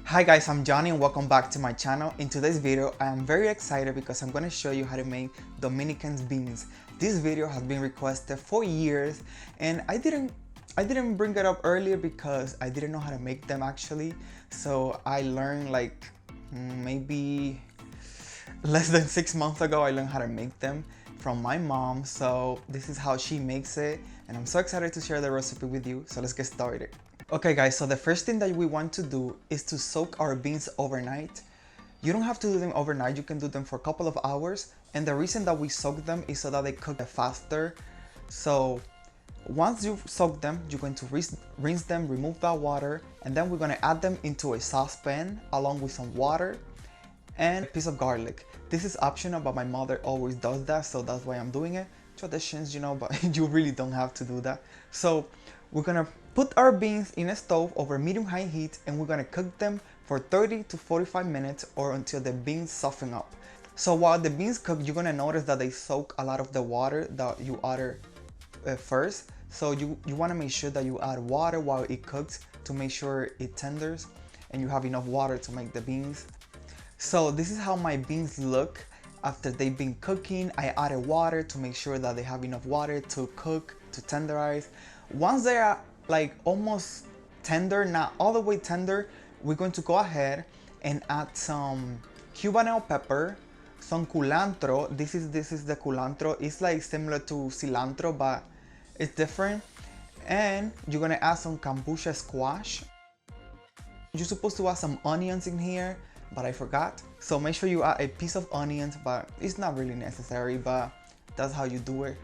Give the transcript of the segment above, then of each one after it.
Hi guys, I'm Johnny and welcome back to my channel. In today's video, I am very excited because I'm going to show you how to make Dominican beans. This video has been requested for years and I didn't bring it up earlier because I didn't know how to make them actually. So I learned like maybe less than 6 months ago. I learned how to make them from my mom. So this is how she makes it and I'm so excited to share the recipe with you. So let's get started. Okay guys, so the first thing that we want to do is to soak our beans overnight. You don't have to do them overnight, you can do them for a couple of hours. And the reason that we soak them is so that they cook faster. So once you soak them, you're going to rinse them, remove that water, and then we're going to add them into a saucepan along with some water and a piece of garlic. This is optional, but my mother always does that, so that's why I'm doing it. Traditions, you know, but you really don't have to do that. So we're gonna put our beans in a stove over medium-high heat and we're gonna cook them for 30 to 45 minutes or until the beans soften up. So while the beans cook, you're gonna notice that they soak a lot of the water that you added first. So you wanna make sure that you add water while it cooks to make sure it tenders and you have enough water to make the beans. So this is how my beans look after they've been cooking. I added water to make sure that they have enough water to cook, to tenderize. Once they are like almost tender, not all the way tender, we're going to go ahead and add some cubanelle pepper, some culantro. This is the culantro. It's like similar to cilantro, but it's different. And you're gonna add some kabocha squash. You're supposed to add some onions in here, but I forgot. So make sure you add a piece of onions, but it's not really necessary, but that's how you do it.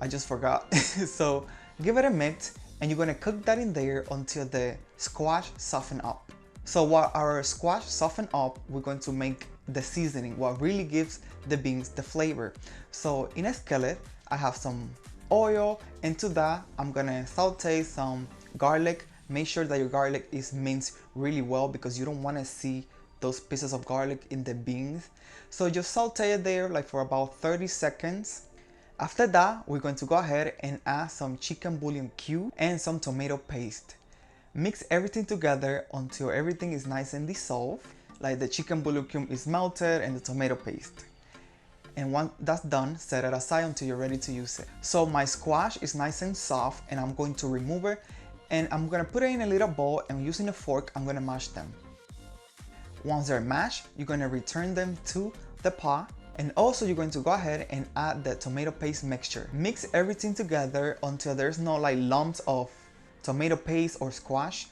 I just forgot. So give it a mix and you're gonna cook that in there until the squash soften up. So while our squash soften up, we're going to make the seasoning, what really gives the beans the flavor. So in a skillet, I have some oil. Into that, I'm gonna saute some garlic. Make sure that your garlic is minced really well because you don't wanna see those pieces of garlic in the beans. So just saute it there like for about 30 seconds. After that, we're going to go ahead and add some chicken bouillon cube and some tomato paste. Mix everything together until everything is nice and dissolved, like the chicken bouillon cube is melted and the tomato paste. And once that's done, set it aside until you're ready to use it. So my squash is nice and soft and I'm going to remove it and I'm gonna put it in a little bowl and using a fork, I'm gonna mash them. Once they're mashed, you're gonna return them to the pot. And also you're going to go ahead and add the tomato paste mixture. Mix everything together until there's no like lumps of tomato paste or squash.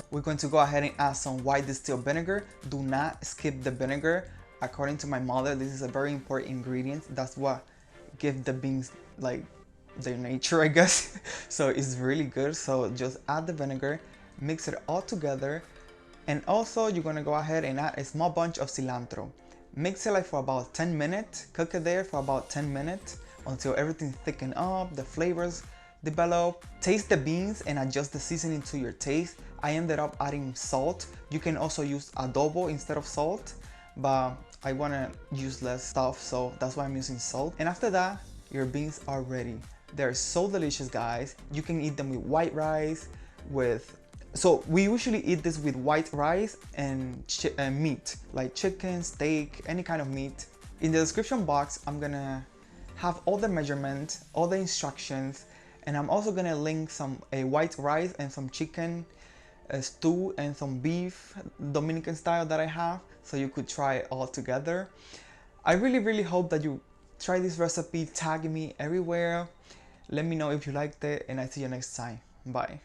We're going to go ahead and add some white distilled vinegar. Do not skip the vinegar. According to my mother, this is a very important ingredient. That's what gives the beans like their nature, I guess. So it's really good. So just add the vinegar, mix it all together. And also you're gonna go ahead and add a small bunch of cilantro. Mix it like for about 10 minutes. Cook it there for about 10 minutes until everything thicken up, the flavors develop. Taste the beans and adjust the seasoning to your taste. I ended up adding salt. You can also use adobo instead of salt, but I wanna use less stuff, so that's why I'm using salt. And after that, your beans are ready. They're so delicious, guys. You can eat them with white rice, so we usually eat this with white rice and meat, like chicken, steak, any kind of meat. In the description box, I'm gonna have all the measurements, all the instructions, and I'm also gonna link a white rice and some chicken, a stew and some beef Dominican style that I have, so you could try it all together. I really hope that you try this recipe. Tag me everywhere. Let me know if you liked it and I see you next time. Bye.